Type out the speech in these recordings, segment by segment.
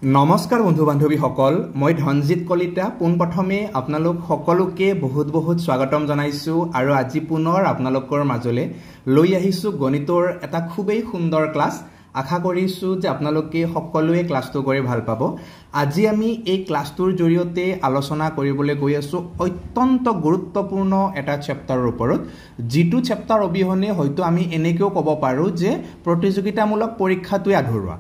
नमस्कार बंधु बान्धवी सकल मैं धनजित कलिता पोनप्रथमे आपनालोक सकलोके बहुत बहुत स्वागतम जनाइछु आरो আজি पुনৰ आपनालोকৰ মাজলে লৈ আহিछु গণিতৰ এটা খুবেই সুন্দৰ ক্লাস आशा কৰিছো যে আপোনালোকে সকলোৱে ক্লাসটো কৰি ভাল পাব। আজি আমি এই ক্লাসটোৰ জৰিয়তে আলোচনা কৰিবলৈ গৈ আছো অত্যন্ত গুৰুত্বপূৰ্ণ এটা চেপ্টাৰৰ ওপৰত, যিটো চেপ্টাৰ অবিহনে হয়তো আমি এনেকেও ক'ব পাৰো যে প্ৰতিযোগিতামূলক পৰীক্ষাটোই আধৰুৱা।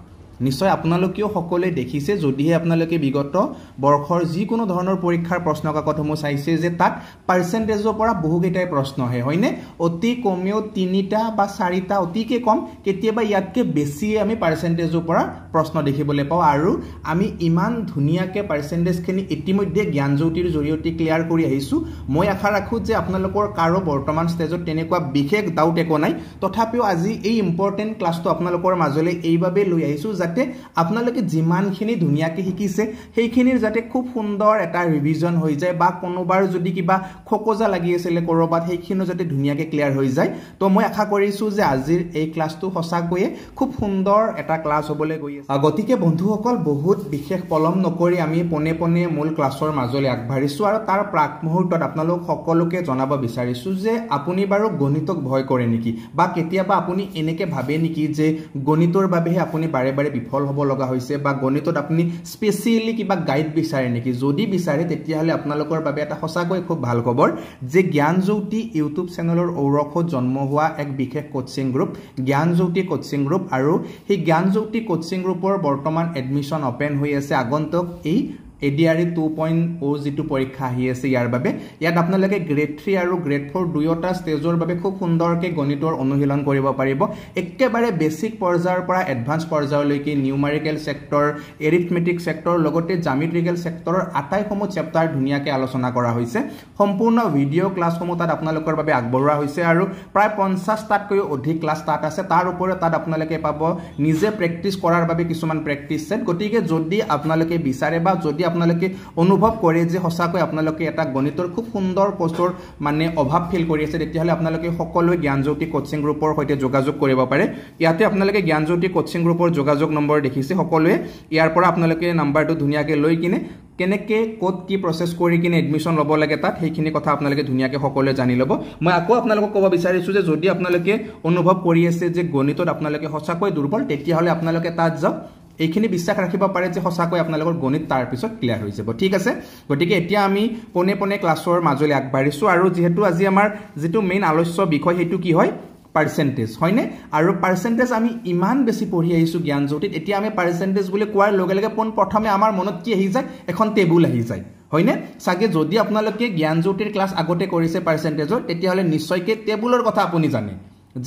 নিশ্চয় আপোনালোকেও সকলোৱে দেখিছে, যদিহে আপোনালোকে বিগত বৰ্ষৰ যিকোনো ধৰণৰ পৰীক্ষাৰ প্ৰশ্নকাকতসমূহ চাইছে যে তাত পাৰ্চেন্টেজৰ পৰা বহুকেইটাই প্ৰশ্ন আহে, হয়নে? অতি কমেও 3টা বা 4টা, অতিকে কম কেতিয়াবা ইয়াতকে বেছি আমি পাৰ্চেন্টেজৰ পৰা প্ৰশ্ন দেখিবলৈ পাওঁ। আৰু আমি ইমান ধুনীয়াকৈ পাৰ্চেন্টেজখিনি ইতিমধ্যে জ্ঞানজ্যোতিৰ জৰিয়তে ক্লিয়াৰ কৰি আহিছো। মই আশা ৰাখোঁ যে আপোনালোকৰ কাৰো বৰ্তমান ষ্টেজত তেনেকুৱা বিশেষ ডাউট একো নাই। তথাপিও আজি এই ইম্পৰ্টেণ্ট ক্লাছটো আপোনালোকৰ মাজলৈ এইভাবে লৈ আহিছো যাতে আপোনালোকে যিমানখিনি ধুনীয়াকৈ শিকিছে সেইখিনিৰ যাতে খুব সুন্দৰ এটা ৰিভিজন হৈ যায়, বা কোনোবাৰ যদি কিবা খোকোজা লাগি আছিল কৰবাত সেইখিনিও যাতে ধুনীয়াকৈ ক্লিয়াৰ হৈ যায়। তো মই আশা কৰিছো যে আজিৰ এই ক্লাছটো সঁচাকৈয়ে খুব সুন্দৰ এটা ক্লাছ হ'বলৈ গৈ আছে। গতিকে বন্ধুসকল, বহুত বিশেষ পলম নকৰি আমি পোনে পোনে মূল ক্লাছৰ মাজলৈ আগবাঢ়িছো। আৰু তাৰ প্ৰাক মুহূৰ্তত আপোনালোক সকলোকে জনাব বিচাৰিছো যে আপুনি বাৰু গণিতক ভয় কৰে নেকি, বা কেতিয়াবা আপুনি এনেকৈ ভাবে নেকি যে গণিতৰ বাবেহে আপুনি বাৰে বাৰে বিফল হ'ব লগা হৈছে, বা গণিতত আপুনি স্পেচিয়েলি কিবা গাইড বিচাৰে নেকি? যদি বিচাৰে তেতিয়াহ'লে আপোনালোকৰ বাবে এটা সঁচাকৈ খুব ভাল খবৰ যে জ্ঞানজ্যোতি ইউটিউব চেনেলৰ ঔৰসত জন্ম হোৱা এক বিশেষ coaching group Gyanjyoti coaching group, আৰু সেই জ্ঞানজ্যোতি কোচিং গ্ৰুপৰ বৰ্তমান এডমিশ্যন অপেন হৈ আছে আগন্তুক এই ADRE 2.0 যিটো পৰীক্ষা আহি আছে ইয়াৰ বাবে। ইয়াত আপোনালোকে গ্ৰেড 3 আৰু গ্ৰেড 4 দুয়োটা ষ্টেজৰ বাবে খুব সুন্দৰকৈ গণিতৰ অনুশীলন কৰিব পাৰিব। একেবাৰে বেছিক পৰ্যায়ৰ পৰা এডভান্স পৰ্যায়লৈকে নিউমাৰিকেল ছেক্টৰ, এৰিথমেটিক ছেক্টৰ, লগতে জামেট্ৰিকেল ছেক্টৰৰ আটাইসমূহ চেপ্টাৰ ধুনীয়াকৈ আলোচনা কৰা হৈছে। সম্পূৰ্ণ ভিডিঅ' ক্লাছসমূহ তাত আপোনালোকৰ বাবে আগবঢ়োৱা হৈছে, আৰু প্ৰায় 50টাতকৈও অধিক ক্লাছ তাত আছে। তাৰ ওপৰত তাত আপোনালোকে পাব নিজে প্ৰেক্টিছ কৰাৰ বাবে কিছুমান প্ৰেক্টিছ ছেট। গতিকে যদি আপোনালোকে বিচাৰে বা যদি আপোনালোকে অনুভৱ কৰে যে সঁচাকৈ আপোনালোকে এটা গণিতৰ খুব সুন্দৰ কোৰ্চৰ মানে অভাৱ ফিল কৰি আছে, তেতিয়াহ'লে আপোনালোকে সকলোৱে জ্ঞানজ্যোতি কোচিং গ্ৰুপৰ সৈতে যোগাযোগ কৰিব পাৰে। ইয়াতে আপোনালোকে জ্ঞানজ্যোতি কোচিং গ্ৰুপৰ যোগাযোগ নম্বৰ দেখিছে সকলোৱে। ইয়াৰ পৰা আপোনালোকে নাম্বাৰটো ধুনীয়াকৈ লৈ কিনে কেনেকৈ ক'ত কি প্ৰচেছ কৰি কিনে এডমিশ্যন ল'ব লাগে তাত সেইখিনি কথা আপোনালোকে ধুনীয়াকৈ সকলোৱে জানি ল'ব। মই আকৌ আপোনালোকক ক'ব বিচাৰিছোঁ যে যদি আপোনালোকে অনুভৱ কৰি আছে যে গণিতত আপোনালোকে সঁচাকৈ দুৰ্বল, তেতিয়াহ'লে আপোনালোকে তাত যাওক। এইখিনি বিশ্বাস ৰাখিব পাৰে যে সঁচাকৈ আপোনালোকৰ গণিত তাৰ পিছত ক্লিয়াৰ হৈ যাব, ঠিক আছে? গতিকে এতিয়া আমি পোনে পোনে ক্লাছৰ মাজলৈ আগবাঢ়িছোঁ। আৰু যিহেতু আজি আমাৰ যিটো মেইন আলোচ্য বিষয় সেইটো কি হয়? পাৰ্চেন্টেজ, হয়নে? আৰু পাৰ্চেন্টেজ আমি ইমান বেছি পঢ়ি আহিছোঁ জ্ঞানজ্যোতিত, এতিয়া আমি পাৰ্চেন্টেজ বুলি কোৱাৰ লগে লগে পোনপ্ৰথমে আমাৰ মনত কি আহি যায়? এখন টেবুল আহি যায়, হয়নে? চাগে যদি আপোনালোকে জ্ঞানজ্যোতিৰ ক্লাছ আগতে কৰিছে পাৰ্চেন্টেজৰ, তেতিয়াহ'লে নিশ্চয়কৈ টেবুলৰ কথা আপুনি জানে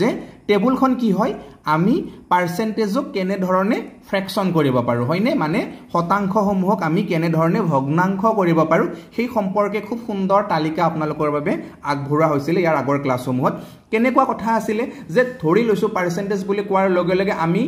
যে টেবুলখন কি হয়? আমি পাৰ্চেন্টেজক কেনেধৰণে ফ্ৰেকশ্যন কৰিব পাৰোঁ, হয়নে? মানে শতাংশসমূহক আমি কেনেধৰণে ভগ্নাংশ কৰিব পাৰোঁ সেই সম্পৰ্কে খুব সুন্দৰ তালিকা আপোনালোকৰ বাবে আগবঢ়োৱা হৈছিলে ইয়াৰ আগৰ ক্লাছসমূহত। কেনেকুৱা কথা আছিলে যে ধৰি লৈছোঁ পাৰ্চেন্টেজ বুলি কোৱাৰ লগে লগে আমি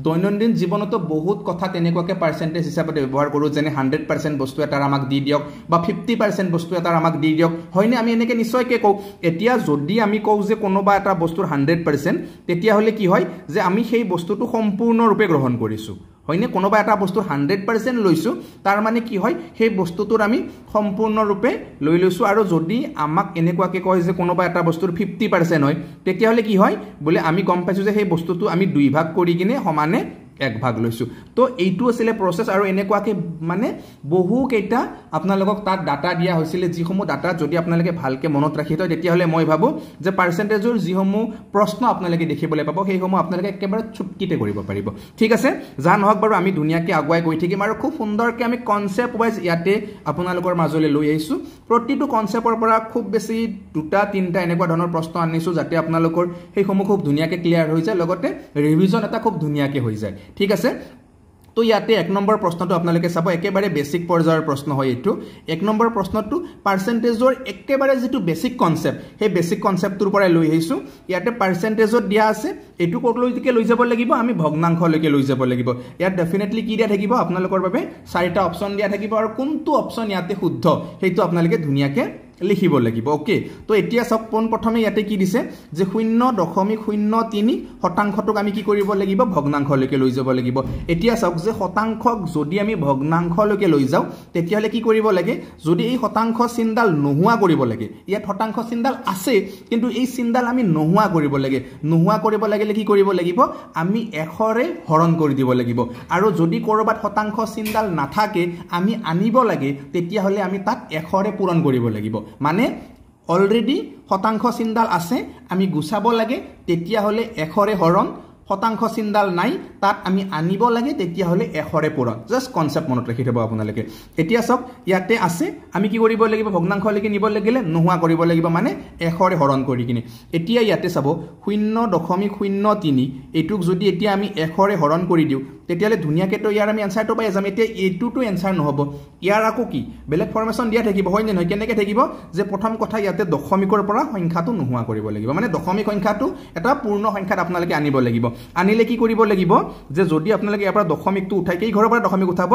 দৈনন্দিন জীৱনতো বহুত কথা তেনেকুৱাকৈ পাৰ্চেন্টেজ হিচাপে ব্যৱহাৰ কৰোঁ, যেনে 100% বস্তু এটাৰ আমাক দি দিয়ক, বা 50% বস্তু এটাৰ আমাক দি দিয়ক, হয়নে? আমি এনেকৈ নিশ্চয়কৈ কওঁ। এতিয়া যদি আমি কওঁ যে কোনোবা এটা বস্তুৰ 100%, তেতিয়াহ'লে কি হয় যে আমি সেই বস্তুটো সম্পূৰ্ণৰূপে গ্ৰহণ কৰিছোঁ, হয়নে? কোনোবা এটা বস্তু 100% লৈছোঁ, তাৰ মানে কি হয়? সেই বস্তুটোৰ আমি সম্পূৰ্ণৰূপে লৈ লৈছোঁ। আৰু যদি আমাক এনেকুৱাকৈ কয় যে কোনোবা এটা বস্তুৰ 50% হয়, তেতিয়াহ'লে কি হয়? বোলে আমি গম পাইছোঁ যে সেই বস্তুটো আমি 2 ভাগ কৰি কিনে সমানে 1 ভাগ লৈছোঁ। তো এইটো আছিলে প্ৰচেছ। আৰু এনেকুৱাকৈ মানে বহুকেইটা আপোনালোকক তাত ডাটা দিয়া হৈছিলে, যিসমূহ ডাটা যদি আপোনালোকে ভালকৈ মনত ৰাখি থয় তেতিয়াহ'লে মই ভাবোঁ যে পাৰ্চেন্টেজৰ যিসমূহ প্ৰশ্ন আপোনালোকে দেখিবলৈ পাব সেইসমূহ আপোনালোকে একেবাৰে চুটকিতে কৰিব পাৰিব, ঠিক আছে? যা নহওক বাৰু, আমি ধুনীয়াকৈ আগুৱাই গৈ থাকিম আৰু খুব সুন্দৰকৈ আমি কনচেপ্ট ৱাইজ ইয়াতে আপোনালোকৰ মাজলৈ লৈ আহিছোঁ। প্ৰতিটো কনচেপ্টৰ পৰা খুব বেছি 2-3টা এনেকুৱা ধৰণৰ প্ৰশ্ন আনিছোঁ যাতে আপোনালোকৰ সেইসমূহ খুব ধুনীয়াকৈ ক্লিয়াৰ হৈ যায়, লগতে ৰিভিজন এটা খুব ধুনীয়াকৈ হৈ যায়, ঠিক আছে? তো ইয়াতে 1 নম্বৰ প্ৰশ্নটো আপোনালোকে চাব, একেবাৰে বেছিক পৰ্যায়ৰ প্ৰশ্ন হয় এইটো। 1 নম্বৰ প্ৰশ্নটো পাৰ্চেন্টেজৰ একেবাৰে যিটো বেছিক কনচেপ্ট, সেই বেছিক কনচেপ্টটোৰ পৰাই লৈ আহিছোঁ। ইয়াতে পাৰ্চেন্টেজত দিয়া আছে, এইটো ক'লৈকে লৈ যাব লাগিব? আমি ভগ্নাংশলৈকে লৈ যাব লাগিব। ইয়াত ডেফিনেটলি কি দিয়া থাকিব? আপোনালোকৰ বাবে 4টা অপশ্যন দিয়া থাকিব, আৰু কোনটো অপশ্যন ইয়াতে শুদ্ধ সেইটো আপোনালোকে ধুনীয়াকৈ লিখিব লাগিব ওকে তো এতিয়া সব পোন প্ৰথমে ইয়াতে কি দিছে যে 0.03 শতাংশটোক আমি কি কৰিব লাগিব ভগ্নাংশলৈকে লৈ যাব লাগিব এতিয়া সব যে শতাংশক যদি আমি ভগ্নাংশলৈকে লৈ যাও তেতিয়া হলে কি কৰিব লাগে যদি এই শতাংশ চিনডাল নোহোৱা কৰিব লাগে ইয়াত শতাংশ চিনডাল আছে কিন্তু এই চিনডাল আমি নোহোৱা কৰিব লাগিলে কি কৰিব লাগিব আমি 100ৰে হৰণ কৰি দিব লাগিব আৰু যদি কৰবাত শতাংশ চিনডাল নাথাকে আমি আনিব লাগে তেতিয়া হলে আমি তাত 100ৰে পূৰণ কৰিব লাগিব মানে অলৰেডি শতাংশ চিনডাল আছে আমি গুছাব লাগে তেতিয়া হলে 100ৰে হৰণ শতাংশ চিনডাল নাই তাত আমি আনিব লাগে তেতিয়া হলে 100ৰে পূৰণ জাস্ট কনসেপ্ট মনত ৰাখি থব আপোনালোকে এতিয়া সব ইয়াতে আছে আমি কি কৰিব লাগিব ভগ্নাংশলৈকে নিব লাগিলে নোহোৱা কৰিব লাগিব মানে 100ৰে হৰণ কৰি কিনে এতিয়া ইয়াতে চাব 0.03 এটুক যদি এতিয়া আমি 100ৰে হৰণ কৰি দিও তেতিয়ালে ধুনিয়াকে তো ইয়াৰ আমি আনসাৰটো পাই যাম এতিয়া এটুটো আনসাৰ নহব ইয়াৰ আকো কি বেলেগ ফৰমেশন দিয়া থাকিব হয় নে নহয় কেনেকে থাকিব যে প্ৰথম কথা ইয়াতে দশমিকৰ পৰা সংখ্যাটো নোহোৱা কৰিব লাগিব মানে দশমিক সংখ্যাটো এটা পূৰ্ণ সংখ্যাত আপোনালোকে আনিব লাগিব আনিলে কি কৰিব লাগিব যে যদি আপোনালোকে ইয়াৰ পৰা দশমিকটো উঠাই কেই ঘৰৰ পৰা দশমিক উঠাব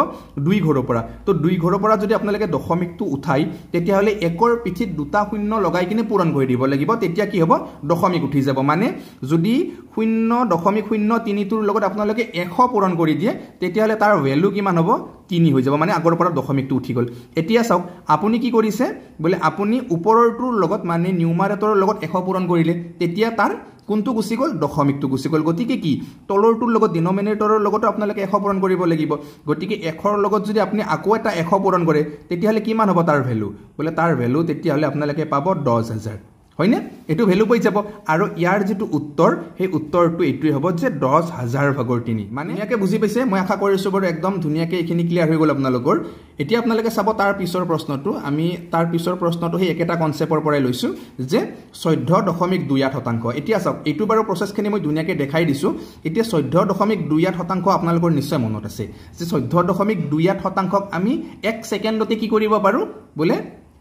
2 ঘৰৰ পৰা তো 2 ঘৰৰ পৰা যদি আপোনালোকে দশমিকটো উঠাই তেতিয়া হলে একৰ পিঠিত দুটা শূন্য লগাই কিনে পূৰণ কৰি দিব লাগিব তেতিয়া কি হ'ব দশমিক উঠি যাব মানে যদি 0.03 টোৰ লগত আপোনালোকে 100 পূৰণ কৰি দিয়ে তেতিয়া হলে তাৰ ভ্যালু কিমান হ'ব 3 হৈ যাব মানে আগৰ পৰা দশমিকটো উঠি গল এতিয়া চাওক আপুনি কি কৰিছে বলে আপুনি ওপৰৰটোৰ লগত মানে নিউমাৰেটৰৰ লগত 100 পূৰণ কৰিলে তেতিয়া তাৰ কোনটো গুছি গল দশমিকটো গুছি গল গতিকে কি তলৰটোৰ লগত ডিনোমিনেটৰৰ লগত আপোনালোকে 100 পূৰণ কৰিব লাগিব গতিকে 100ৰ লগত যদি আপুনি আকৌ এটা 100 পূৰণ কৰে তেতিয়া হলে কিমান হ'ব তাৰ ভ্যালু বলে তাৰ ভ্যালু তেতিয়া হলে আপোনালোকে পাব 10000 হয়নে এটো ভ্যালু পাই যাব আৰু ইয়াৰ যেটো উত্তৰ সেই উত্তৰটো এটোই হ'ব যে 10000/3 মানে ইয়াকে বুজি পাইছে মই আশা কৰিছো বাৰু একদম ধুনিয়াকে এখিনি ক্লিয়াৰ হৈ গল আপোনালোকৰ এতিয়া আপোনালোকে চাব তাৰ পিছৰ প্ৰশ্নটো আমি তাৰ পিছৰ প্ৰশ্নটো সেই একেটা কনসেপ্টৰ পৰাই লৈছো যে 14.28 শতাংশ এতিয়া চাওক এটো বাৰু প্ৰসেছখিনি মই ধুনিয়াকে দেখাই দিছো এতিয়া 14.28 শতাংশ আপোনালোকৰ নিশ্চয় মনত আছে যে 14.28 শতাংশক আমি 1 সেকেন্ডতে কি কৰিব পাৰো বলে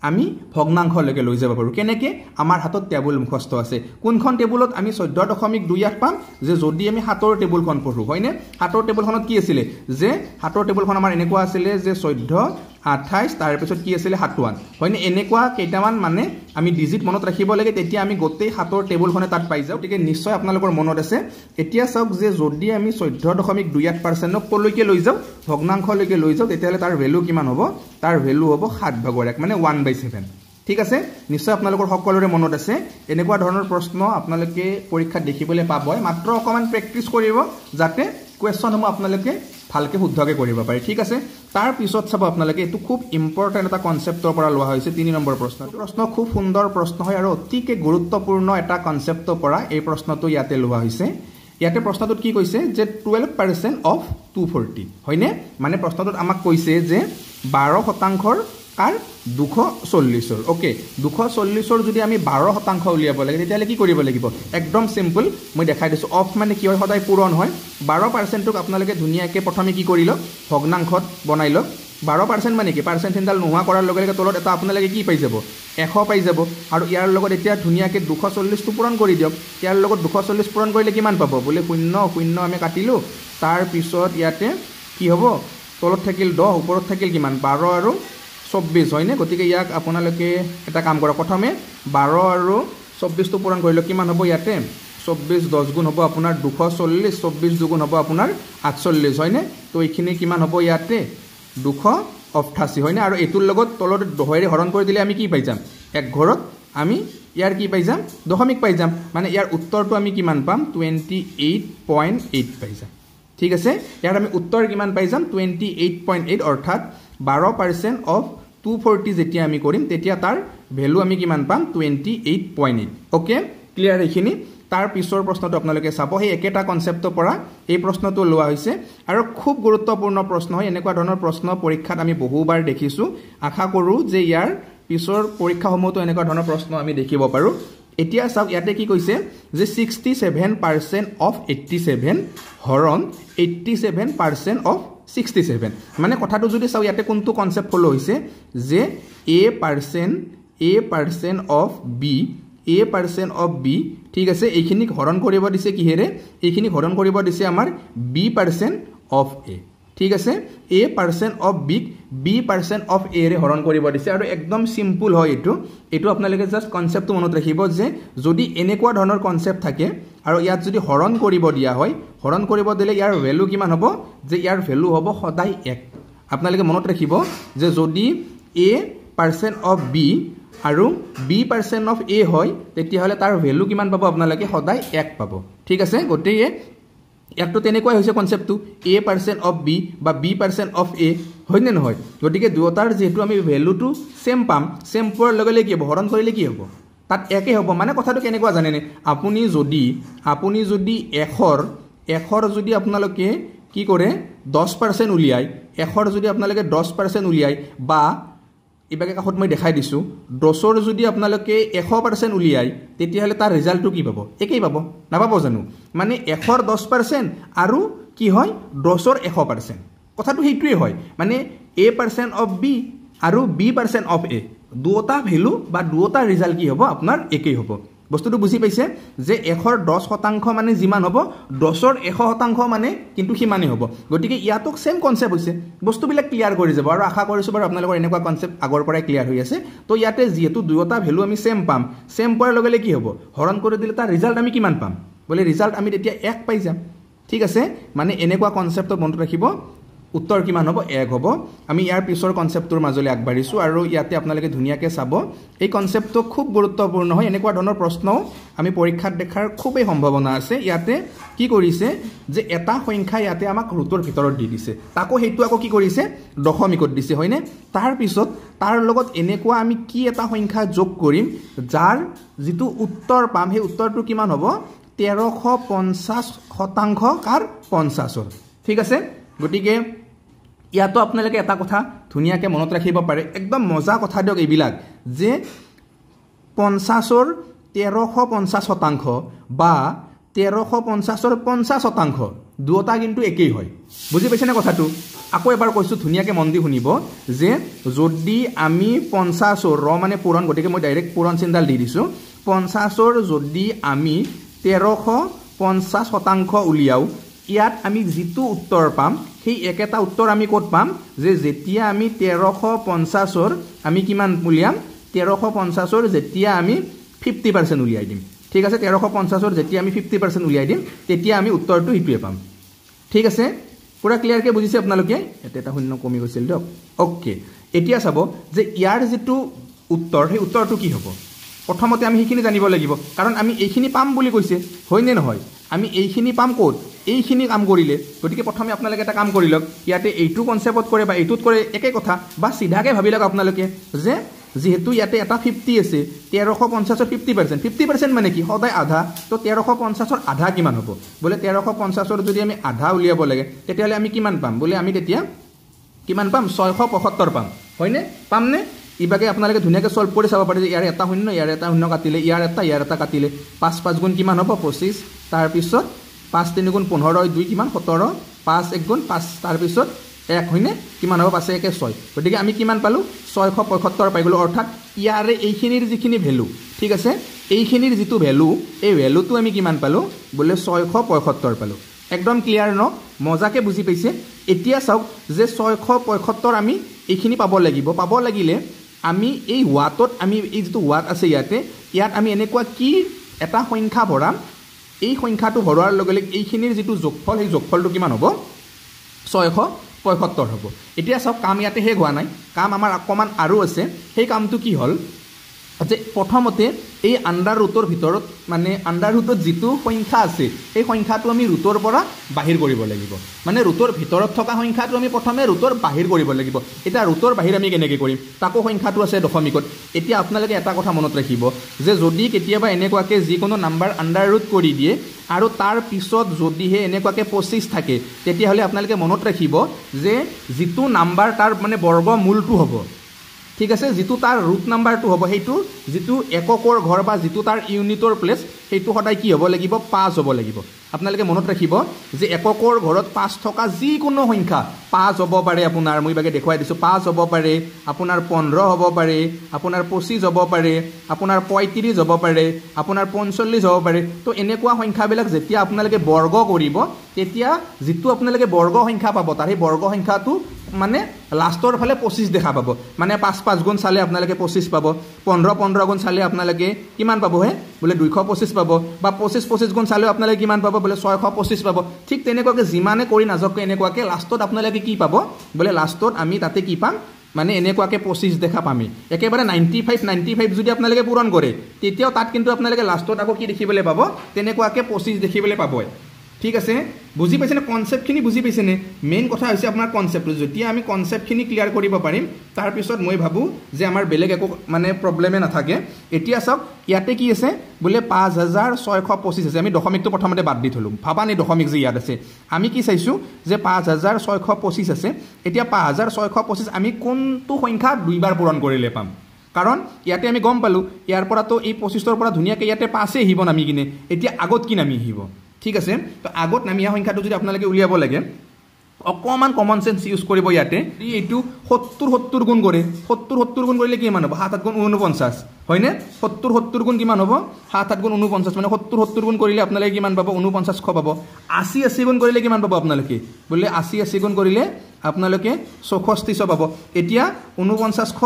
আমি ভগ্নাংশলৈকে লৈ যাব পাৰো কেনেকে আমাৰ হাতত টেবুল মুখস্থ আছে কোনখন টেবুলত আমি 14.28 পাম যে যদি আমি হাতৰ টেবুলখন পঢ়ো হয়নে হাতৰ টেবুলখনত কি আছিল যে হাতৰ টেবুলখন আমাৰ এনেকুৱা আছিল যে 14 28 তাৰ পিছত কি আছিল 57 হয়নে এনেকুৱা কেইটামান মানে আমি ডিজিট মনত ৰাখিব লাগে তেতিয়া আমি গোটেই হাতৰ টেবুলখনে তাত পাই যাও গতিকে নিশ্চয় আপোনালোকৰ মনত আছে এতিয়া চাওক যে যদি আমি 14.28% কলৈকে লৈ যাও ভগ্নাংশলৈকে লৈ যাও তেতিয়ালে তাৰ ভ্যালু কিমান হ'ব তাৰ ভ্যালু হ'ব 7/1 মানে 1/7 ঠিক আছে নিশ্চয় আপোনালোকৰ সকলোৰে মনত আছে এনেকুৱা ধৰণৰ প্ৰশ্ন আপোনালোকে পৰীক্ষাত দেখিবলৈ পাব মাত্ৰ অকমান প্ৰেক্টিস কৰিব যাতে কোৱেশ্চন হ'ব আপোনালোকে ভালকে শুদ্ধকে কৰিব পাৰে ঠিক আছে তাৰ পিছত চাব আপোনালোকে এটো খুব ইম্পৰ্টেন্ট এটা কনসেপ্টৰ পৰা লোৱা হৈছে 3 নম্বৰ প্ৰশ্ন খুব সুন্দৰ প্ৰশ্ন হয় আৰু অতিকে গুৰুত্বপূৰ্ণ এটা কনসেপ্টৰ পৰা এই প্ৰশ্নটো ইয়াতে লোৱা হৈছে ইয়াতে প্ৰশ্নটোত কি কৈছে যে 12% অফ 240 হয়নে মানে প্ৰশ্নটোত আমাক কৈছে যে 12% কাৰ 240 ওকে 240 যদি আমি 12% উলিয়াব লাগে তেতিয়ালে কি কৰিব লাগিব একদম সিম্পল মই দেখাই দিছো অফ মানে কি হয় সদায় পূৰণ হয় 12% ক আপোনালোকে ধুনিয়াকে প্ৰথমে কি কৰিল ভগ্নাংশত বনাইল 12% মানে কি পাৰ্চেন্ট চিনডাল নোহোৱা কৰাৰ লগে লগে তলত এটা আপোনালোকে কি পাই যাব 100 পাই যাব আৰু ইয়াৰ লগত এতিয়া ধুনিয়াকে 240 টো পূৰণ কৰি দিয়ক ইয়াৰ লগত 240 পূৰণ কৰিলে কিমান পাব বলে 0 আমি কাটিলো তাৰ পিছত ইয়াতে কি হ'ব তলত থাকিল 10 ওপৰত থাকিল কিমান 12 আৰু 24 হয়নে গতিকে ইয়াক আপোনালোকে এটা কাম কৰা প্ৰথমে 12 আৰু 24 টো পূৰণ কৰিলে কিমান হ'ব ইয়াতে 24 10 গুণ হ'ব আপোনাৰ 240 24 দুগুণ হ'ব আপোনাৰ 48 হয়নে তো এইখিনি কিমান হ'ব ইয়াতে 288 হয়নে আৰু এতুৰ লগত তলত 10 ৰে হৰণ কৰি দিলে আমি কি পাই যাম এক ঘৰত আমি ইয়াৰ কি পাই যাম দশমিক পাই যাম মানে ইয়াৰ উত্তৰটো আমি কিমান পাম 28.8 পাই যাম ঠিক আছে ইয়াৰ আমি উত্তৰ কিমান পাই যাম 28.8 অৰ্থাৎ 12% অফ 240 যেতিয়া আমি কৰিম তেতিয়া তাৰ ভ্যালু আমি কিমান পাম 28.8 ওকে ক্লিয়াৰ এইখিনি তাৰ পিছৰ প্ৰশ্নটো আপোনালোকে চাব সেই একেটা কনসেপ্টৰ পৰা এই প্ৰশ্নটো লোৱা হৈছে আৰু খুব গুৰুত্বপূৰ্ণ প্ৰশ্ন হয় এনেকুৱা ধৰণৰ প্ৰশ্ন পৰীক্ষাত আমি বহুবাৰ দেখিছো আশা কৰো যে ইয়াৰ পিছৰ পৰীক্ষাসমূহতো এনেকুৱা ধৰণৰ প্ৰশ্ন আমি দেখিব পাৰো এতিয়া চাওক ইয়াতে কি কৈছে যে 67% অফ 87 হৰণ 87% অফ 67 মানে কথাটো যদি চাও ইয়াতে কোনটো কনসেপ্ট ফলো হৈছে যে a% অফ b ঠিক আছে এইখিনিক হৰণ কৰিব দিছে কিহেৰে এইখিনি হৰণ কৰিব দিছে আমাৰ b% অফ a ঠিক আছে a% অফ বিক b% অফ a ৰে হৰণ কৰিব দিছে আৰু একদম সিম্পল হয় এটো আপোনালোকে জাস্ট কনসেপ্টটো মনত ৰাখিব যে যদি এনেকুৱা ধৰণৰ কনসেপ্ট থাকে আৰু ইয়াত যদি হৰণ কৰিব দিয়া হয় হৰণ কৰিব দিলে ইয়াৰ ভ্যালু কিমান হ'ব যে ইয়াৰ ভ্যালু হ'ব সদায় 1 আপোনালোকে মনত ৰাখিব যে যদি a% অফ b আৰু b% অফ a হয় তেতিয়া হলে তাৰ ভ্যালু কিমান পাব আপোনালোকে সদায় 1 পাব ঠিক আছে গটেয়ে একটো তেনেকৈ হৈছে কনসেপ্টটো a% অফ b বা b% অফ a হয় নে নহয় গটিকে দুটাৰ যেটো আমি ভ্যালুটো সেম পাম সেম পোৱাৰ লগে কি হ'ব হৰণ কৰিলে কি হ'ব তাত একে হ'ব মানে কথাটো কেনেকুৱা জানে নে আপুনি যদি এখৰ যদি আপোনালোকে কি কৰে 10% উলিয়াই এখৰ যদি আপোনালোকে 10% উলিয়াই বা ইবাকে কাখত মই দেখাই দিছো 10ৰ যদি আপোনালোকে 100% উলিয়াই তেতিয়া হলে তাৰ ৰিজাল্টটো কি পাব একেই পাব না পাব জানো মানে এখৰ 10% আৰু কি হয় 10ৰ 100% কথাটো হেইটোই হয় মানে a% অফ b আৰু b% অফ a দুটা ভ্যালু বা দুটা ৰিজাল্ট কি হ'ব আপোনাৰ একেই হ'ব বস্তুটো বুজি পাইছে যে এখৰ 10% মানে যিমান হ'ব 10ৰ 100% মানে কিন্তু সিমানে হ'ব গটিকে ইয়াতো সেম কনসেপ্ট হৈছে বস্তুবিলাক ক্লিয়াৰ কৰি যাব আৰু আশা কৰিছো বাৰু আপোনালোকৰ এনেকুৱা কনসেপ্ট আগৰ পৰাই ক্লিয়াৰ হৈ আছে তো ইয়াতে যেহেতু দুটা ভ্যালু আমি সেম পাম সেম পোৱাৰ লগে কি হ'ব হৰণ কৰি দিলে তাৰ ৰিজাল্ট আমি কিমান পাম বলে ৰিজাল্ট আমি তেতিয়া 1 পাই যাম ঠিক আছে মানে এনেকুৱা কনসেপ্ট মনত ৰাখিব উত্তৰ কিমান হ'ব 1 হ'ব আমি ইয়াৰ পিছৰ কনসেপ্টৰ মাজলৈ আগবাঢ়িছো আৰু ইয়াতে আপোনালোকে ধুনিয়াকে চাব এই কনসেপ্টটো খুব গুৰুত্বপূৰ্ণ হয় এনেকুৱা ধৰণৰ প্ৰশ্ন আমি পৰীক্ষাত দেখাৰ খুবেই সম্ভাৱনা আছে ইয়াতে কি কৰিছে যে এটা সংখ্যা ইয়াতে আমাক ৰুটৰ ভিতৰত দি দিছে তাকো হেতু আকৌ কি কৰিছে দশমিকত দিছে হয়নে তাৰ পিছত তাৰ লগত এনেকুৱা আমি কি এটা সংখ্যা যোগ কৰিম যাৰ যেটো উত্তৰ পাম সেই উত্তৰটো কিমান হ'ব 1350% কাৰ 50 ঠিক আছে গটিকে ইয়াতো আপোনালোকে এটা কথা ধুনিয়াকে মনত ৰাখিব পাৰে একদম মজা কথা দিয়ক এইবিলাক যে 50ৰ 1350% বা 1350ৰ 50% দুটা কিন্তু একেই হয় বুজি পাইছেনে কথাটো আকৌ এবাৰ কৈছো ধুনিয়াকে মন দি শুনিব যে যদি আমি 50ৰ মানে পূৰণ গটিকে মই ডাইৰেক্ট পূৰণ চিহ্নডাল দি দিছো 50ৰ যদি আমি 1350% উলিয়াও ইয়াত আমি যেটো উত্তৰ পাম সেই একেটা উত্তৰ আমি ক'ত পাম যে যেতিয়া আমি 1350ৰ আমি কিমান উলিয়াম 1350ৰ যেতিয়া আমি 50% উলিয়াই দিম ঠিক আছে 1350ৰ যেতিয়া আমি 50% উলিয়াই দিম তেতিয়া আমি উত্তৰটো হিটুৱে পাম ঠিক আছে পুৰা ক্লিয়াৰ কে বুজিছে আপোনালোকে এটা শূন্য কমি গৈছিল দিয়ক ওকে এতিয়া চাব যে ইয়াৰ যেটো উত্তৰ সেই উত্তৰটো কি হ'ব প্ৰথমতে আমি এইখিনি জানিব লাগিব কাৰণ আমি এইখিনি পাম বুলি কৈছে হয় নে নহয় আমি এইখিনি পাম ক'ত এইখিনি কাম কৰিলে গটিকে প্ৰথমে আপোনালোকে এটা কাম কৰি লওক ইয়াতে এইটো কনসেপ্টত কৰে বা এইটোত কৰে একে কথা বা সিধাকে ভাবি লওক আপোনালোকে যে যেহেতু ইয়াতে এটা 50 আছে 1350ৰ 50% মানে কি সদায় আধা তো 1350ৰ আধা কিমান হ'ব বলে 1350ৰ যদি আমি আধা উলিয়াব লাগে তেতিয়ালে আমি কিমান পাম বলে আমি তেতিয়া কিমান পাম 675 পাম হয়নে পামনে ইবাকে আপোনালোকে ধুনিয়াকে সলভ কৰি চাব পাৰে যে ইয়াৰ এটা শূন্য ইয়াৰ এটা শূন্য কাটিলে ইয়াৰ এটা কাটিলে 5 গুণ কিমান হ'ব 25 তাৰ পিছত 5 3 গুণ 15 2 কিমান 17 5 1 গুণ 5 তাৰ পিছত 1 হয়নে কিমান হ'ব 5 1 6 গতিকে আমি কিমান পালো 675 পাই গলো অৰ্থাৎ ইয়াৰে এইখিনিৰ যিখিনি ভ্যালু ঠিক আছে এইখিনিৰ যেটো ভ্যালু এই ভ্যালুটো আমি কিমান পালো বলে 675 পালো একদম ক্লিয়াৰ ন মজাকে বুজি পাইছে এতিয়া চাওক যে 675 আমি এইখিনি পাব লাগিলে আমি এই ওয়াটত আমি এই যেটো ওয়াট আছে ইয়াত আমি এনেকুৱা কি এটা সংখ্যা ভৰাম এই সংখ্যাটো ভৰোৱাৰ লগে লগে এইখিনিৰ যেটো যোগফল সেই যোগফলটো কিমান হ'ব 675 হ'ব এতিয়া সব কাম ইয়াতে হে হোৱা নাই কাম আমাৰ অকমান আৰু আছে সেই কামটো কি হল যে প্ৰথমতে এই আন্ডাৰ ৰুটৰ ভিতৰত মানে আন্ডাৰ ৰুটত যেটো সংখ্যা আছে এই সংখ্যাটো আমি ৰুটৰ পৰা বাহিৰ কৰিব লাগিব মানে ৰুটৰ ভিতৰত থকা সংখ্যাটো আমি প্ৰথমে ৰুটৰ বাহিৰ কৰিব লাগিব এটা ৰুটৰ বাহিৰ আমি কেনেকৈ কৰিম তাকো সংখ্যাটো আছে দশমিকত এতিয়া আপোনালোকে এটা কথা মনত ৰাখিব যে যদি কেতিয়াবা এনেকুৱাকে যিকোনো নাম্বাৰ আন্ডাৰ ৰুট কৰি দিয়ে আৰু তাৰ পিছত যদিহে এনেকুৱাকে 25 থাকে তেতিয়া হলে আপোনালোকে মনত ৰাখিব যে যেটো নাম্বাৰ তাৰ মানে বৰ্গ মূলটো হ'ব ঠিক আছে যিটো তাৰ ৰুট নাম্বাৰটো হ'ব সেইটো যিটো এককৰ ঘৰ বা যিটো তাৰ ইউনিটৰ প্লেচ সেইটো সদায় কি হ'ব লাগিব 5 হ'ব লাগিব আপোনালোকে মনত ৰাখিব যে এককৰ ঘৰত 5 থকা যিকোনো সংখ্যা 5 হ'ব পাৰে আপোনাৰ মই বাগে দেখুৱাই দিছো 5 হ'ব পাৰে আপোনাৰ 15 হ'ব পাৰে আপোনাৰ 25 হ'ব পাৰে আপোনাৰ 35 হ'ব পাৰে আপোনাৰ 45 হ'ব পাৰে তো এনেকুৱা সংখ্যাবিলাক যেতিয়া আপোনালোকে বৰ্গ কৰিব তেতিয়া যিটো আপোনালোকে বৰ্গ সংখ্যা পাব তাৰ এই বৰ্গ সংখ্যাটো মানে লাষ্টৰ ফালে 25 দেখা পাব মানে 5 5 গুণ চালে আপোনালোকে 25 পাব 15 15 গুণ চালে আপোনালোকে কিমান পাব হে বলে 225 পাব বা 25 25 গুণ চালে আপোনালোকে কিমান পাব বলে 625 পাব ঠিক তেনেকুৱাকে যিমানে কৰি নাজকে এনেকুৱাকে লাষ্টত আপোনালোকে কি পাব বলে লাষ্টত আমি তাতে কি পাম মানে এনেকুৱাকে 25 দেখা পামি একেবাৰে 95 যদি আপোনালোকে পূৰণ কৰে তেতিয়াও তাত কিন্তু আপোনালোকে লাষ্টত আকৌ কি দেখিবলৈ পাব তেনেকুৱাকে 25 দেখিবলৈ পাব ঠিক আছে বুজি পাইছেনে কনসেপ্টখিনি বুজি পাইছেনে মেইন কথা হৈছে আপোনাৰ কনসেপ্ট যেতিয়া আমি কনসেপ্টখিনি ক্লিয়াৰ কৰিব পাৰিম তাৰ পিছত মই ভাবো যে আমাৰ বেলেগ একো মানে প্ৰবলেমে নাথাকে এতিয়া চাওক ইয়াতে কি আছে বলে 5625 আছে আমি দশমিকটো প্ৰথমতে বাদ দি থলুম ভাবানি দশমিক যে ইয়াত আছে আমি কি চাইছো যে 5625 আছে এতিয়া 5625 আমি কোনটো সংখ্যা দুইবাৰ পূৰণ কৰিলে পাম কাৰণ ইয়াতে আমি গম পালো ইয়াৰ পৰা তো এই 25 ৰ পৰা ধুনিয়াকে ইয়াতে 5 আহিব নামি কিনে এতিয়া আগত কি নামি আহিব ঠিক আছে তো আগত নামিয়া সংখ্যাটো যদি আপোনালোকে উলিয়াব লাগে অকমান কমন সেন্স ইউজ কৰিব ইয়াতে এইটো 70 গুণ কৰে 70 গুণ কৰিলে কিমান হ'ব 7 গুণ 49 হয়নে 70 গুণ কিমান হ'ব 7 গুণ 49 মানে 70 গুণ কৰিলে আপোনালোকে কিমান পাব 49 খ পাব 80 গুণ কৰিলে কিমান পাব আপোনালোকে বলে 80 গুণ কৰিলে আপোনালোকে 6400 পাব এতিয়া 49 খ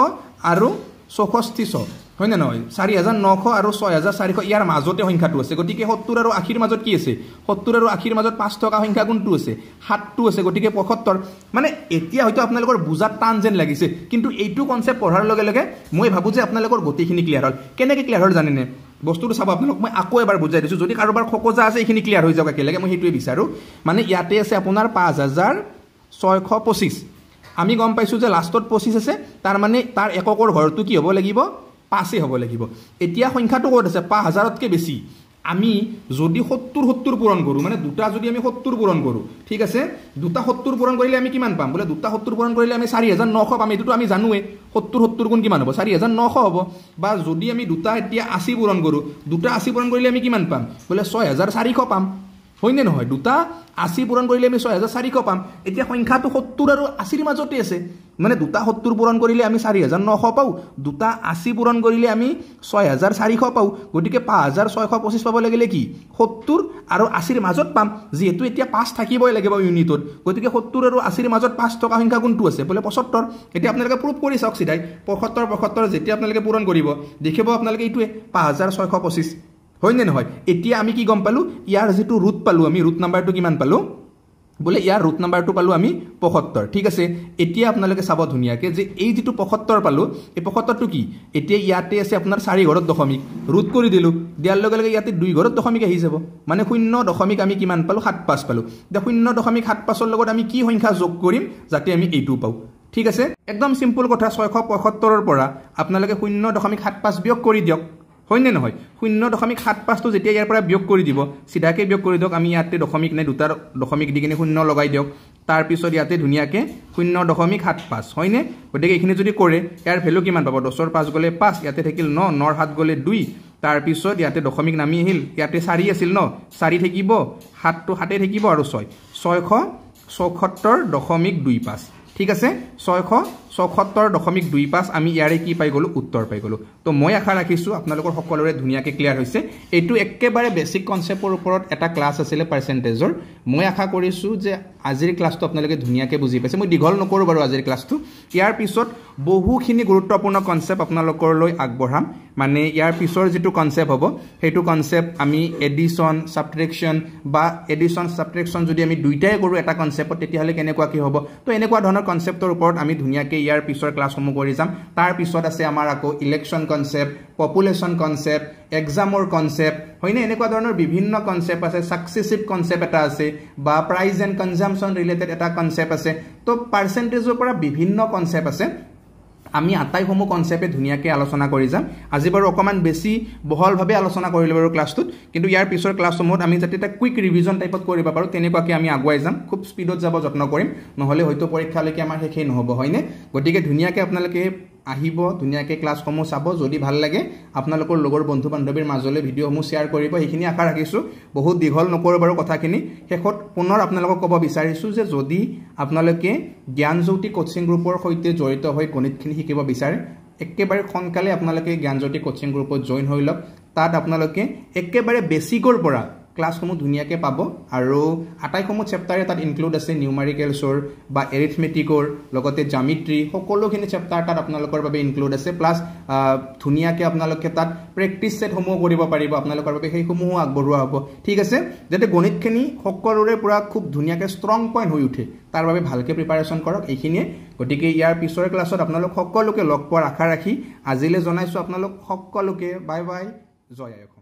আৰু 6400 হয়নে নহয় 4900 আৰু 6400 ইয়াৰ মাজতে সংখ্যাটো আছে গতিকে 70 আৰু 80 ৰ মাজত কি আছে 70 আৰু 80 ৰ মাজত 5 টকা সংখ্যা কোনটো আছে 7 টো আছে গতিকে 75 মানে এতিয়া হয়তো আপোনালোকৰ বুজাত টান যেন লাগিছে কিন্তু এইটো কনসেপ্ট পঢ়াৰ লগে লগে মই ভাবো যে আপোনালোকৰ গতিখিনি ক্লিয়াৰ হ'ল কেনেকৈ ক্লিয়াৰ হ'ল জানেনে বস্তুটো চাব আপোনালোক মই আকৌ এবাৰ বুজাই দিছো যদি কাৰোবাৰ খকজা আছে এইখিনি ক্লিয়াৰ হৈ যাওক একেলগে মই সেইটোৱে বিচাৰো মানে ইয়াতে আছে আপোনাৰ 5625 আমি গম পাইছো যে লাষ্টত 25 আছে তাৰ মানে তাৰ এককৰ ঘৰটো কি হ'ব লাগিব 5 হ'ব লাগিব এতিয়া সংখ্যাটো ক'ত আছে 5000 তকৈ বেছি আমি যদি 70 পূৰণ কৰো মানে দুটা যদি আমি 70 পূৰণ কৰো ঠিক আছে দুটা 70 পূৰণ কৰিলে আমি কিমান পাম বলে দুটা 70 পূৰণ কৰিলে আমি 4900 পাম এটো আমি জানোৱে 70 গুণ কিমান হ'ব 4900 হ'ব বা যদি আমি দুটা এতিয়া 80 পূৰণ কৰো দুটা 80 পূৰণ কৰিলে আমি কিমান পাম বলে 6400 পাম হয়নে নহয় দুটা 80 পূৰণ কৰিলে আমি 6400 পাম এতিয়া সংখ্যাটো 70 আৰু 80 ৰ মাজতে আছে মানে দুটা 70 পূৰণ কৰিলে আমি 4900 পাও দুটা 80 পূৰণ কৰিলে আমি 6400 পাও গতিকে 5625 পাব লাগিলে কি 70 আৰু 80 ৰ মাজত পাম যেহেতু এতিয়া 5 থাকিবই লাগিব ইউনিটত গতিকে 70 আৰু 80 ৰ মাজত 5 টকা সংখ্যা কোনটো আছে বলে 75 এতিয়া আপোনালোকে প্ৰুফ কৰি চাওক সিধাই 75 যেতিয়া আপোনালোকে পূৰণ কৰিব দেখিব আপোনালোকে এইটোৱে 5625 হয়নে নহয় এতিয়া আমি কি গম পালো ইয়াৰ যেটো ৰুট পালো আমি ৰুট নাম্বাৰটো কিমান পালো বলে ইয়াৰ ৰুট নাম্বাৰটো পালো আমি 75 ঠিক আছে এতিয়া আপোনালোকে চাব ধুনিয়াকে যে এই যেটো 75 পালো এই 75 টো কি এতিয়া ইয়াতে আছে আপোনাৰ 4 ঘৰত দশমিক ৰুট কৰি দিলু দিয়াৰ লগে লগে ইয়াতে 2 ঘৰত দশমিক আহি যাব মানে 0 দশমিক আমি কিমান পালো 75 পালো দে 0.75 ৰ লগত আমি কি সংখ্যা যোগ কৰিম যাতে আমি এইটো পাও ঠিক আছে একদম সিম্পল কথা 675 ৰ পৰা আপোনালোকে 0.75 বিয়োগ কৰি দিয়ক হয়নে নহয় 0.75 টো যেতিয়া ইয়াৰ পৰা বিয়োগ কৰি দিব সিধাকে বিয়োগ কৰি দিয়ক আমি ইয়াতে দশমিক নাই দুটাৰ দশমিক দি কিনে 0 লগাই দিয়ক তাৰ পিছত ইয়াতে ধুনিয়াকে 0.75 হয়নে গতিকে এইখিনি যদি কৰে ইয়াৰ ভ্যালু কিমান পাব 10 ৰ 5 গলে 5 ইয়াতে থাকিল 9 9 ৰ 7 গলে 2 তাৰ পিছত ইয়াতে দশমিক নামি আহিল ইয়াতে 4 আছিল ন 4 থাকিব 7 টো 7 থাকিব আৰু 677.25 ঠিক আছে 677.25 আমি ইয়াৰে কি পাই গলো উত্তৰ পাই গলো তো মই আশা ৰাখিছো আপোনালোকৰ সকলোৰে ধুনিয়াকে ক্লিয়াৰ হৈছে এইটো একেবাৰে বেসিক কনসেপ্টৰ ওপৰত এটা ক্লাস আছিল পাৰ্সেন্টেজৰ মই আশা কৰিছো যে আজিৰ ক্লাসটো আপোনালোকে ধুনিয়াকে বুজি পাইছে মই দিঘল নকৰো বাৰু আজিৰ ক্লাসটো ইয়াৰ পিছত বহুখিনি গুৰুত্বপূৰ্ণ কনসেপ্ট আপোনালোকৰ লৈ আগবঢ়াম মানে ইয়াৰ পিছৰ যেটো কনসেপ্ট হ'ব হেতু কনসেপ্ট আমি এডিশন সাবট্ৰেকশন বা এডিশন সাবট্ৰেকশন যদি আমি দুইটাই কৰো এটা কনসেপ্টত তেতিয়া হলে কেনেকুৱা কি হ'ব তো এনেকুৱা ধৰণৰ কনসেপ্টৰ ওপৰত আমি ধুনিয়াকে ইয়াৰ পিছৰ ক্লাসসমূহ কৰি যাম তাৰ পিছত আছে আমাৰ আকৌ ইলেকশন কনসেপ্ট পপুলেশন কনসেপ্ট এক্সামৰ কনসেপ্ট হয়নে এনেকুৱা ধৰণৰ বিভিন্ন কনসেপ্ট আছে সাকসেসিভ কনসেপ্ট এটা আছে বা প্ৰাইস এণ্ড কনজাম্পশন ৰিলেটেড এটা কনসেপ্ট আছে তো পাৰ্সেন্টেজৰ পৰা বিভিন্ন কনসেপ্ট আছে আমি আটাইসমূহ কনসেপ্টে ধুনিয়াকে আলোচনা কৰি যাম আজি বাৰু অকমান বেছি বহলভাৱে আলোচনা কৰিলে বাৰু ক্লাসটোত কিন্তু ইয়াৰ পিছৰ ক্লাসসমূহত আমি যাতে এটা কুইক ৰিভিজন টাইপত কৰিব পাৰো তেনেকুৱাকে আমি আগুৱাই যাম খুব স্পিডত যাব যত্ন কৰিম নহলে হয়তো পৰীক্ষালৈকে আমাৰ শেষে নহব হয়নে গতিকে ধুনিয়াকে আপোনালোকে আহিব ধুনীয়াকৈ ক্লাছসমূহ চাব যদি ভাল লাগে আপোনালোকৰ লগৰ বন্ধু বান্ধৱীৰ মাজলৈ ভিডিঅ'সমূহ শ্বেয়াৰ কৰিব সেইখিনি আশা ৰাখিছোঁ বহুত দীঘল নকৰোঁ বাৰু কথাখিনি শেষত পুনৰ আপোনালোকক ক'ব বিচাৰিছোঁ যে যদি আপোনালোকে জ্ঞানজ্যোতি কোচিং গ্ৰুপৰ সৈতে জড়িত হৈ গণিতখিনি শিকিব বিচাৰে একেবাৰে সোনকালে আপোনালোকে জ্ঞানজ্যোতি কোচিং গ্ৰুপত জইন হৈ লওক তাত আপোনালোকে একেবাৰে বেছিকৰ পৰা ক্লাছসমূহ ধুনীয়াকৈ পাব আৰু আটাইসমূহ চেপ্টাৰে তাত ইনক্লুড আছে নিউমাৰিকেলছৰ বা এৰিথমেটিকৰ লগতে জামিট্ৰি সকলোখিনি চেপ্টাৰ তাত আপোনালোকৰ বাবে ইনক্লুড আছে প্লাছ ধুনীয়াকৈ আপোনালোকে তাত প্ৰেক্টিছ ছেটসমূহ কৰিব পাৰিব আপোনালোকৰ বাবে সেইসমূহো আগবঢ়োৱা হ'ব ঠিক আছে যাতে গণিতখিনি সকলোৰে পৰা খুব ধুনীয়াকৈ ষ্ট্ৰং পইণ্ট হৈ উঠে তাৰ বাবে ভালকৈ প্ৰিপাৰেশ্যন কৰক এইখিনিয়ে গতিকে ইয়াৰ পিছৰ ক্লাছত আপোনালোক সকলোকে লগ পোৱাৰ আশা ৰাখি আজিলৈ জনাইছোঁ আপোনালোক সকলোকে বাই বাই জয় আই অসম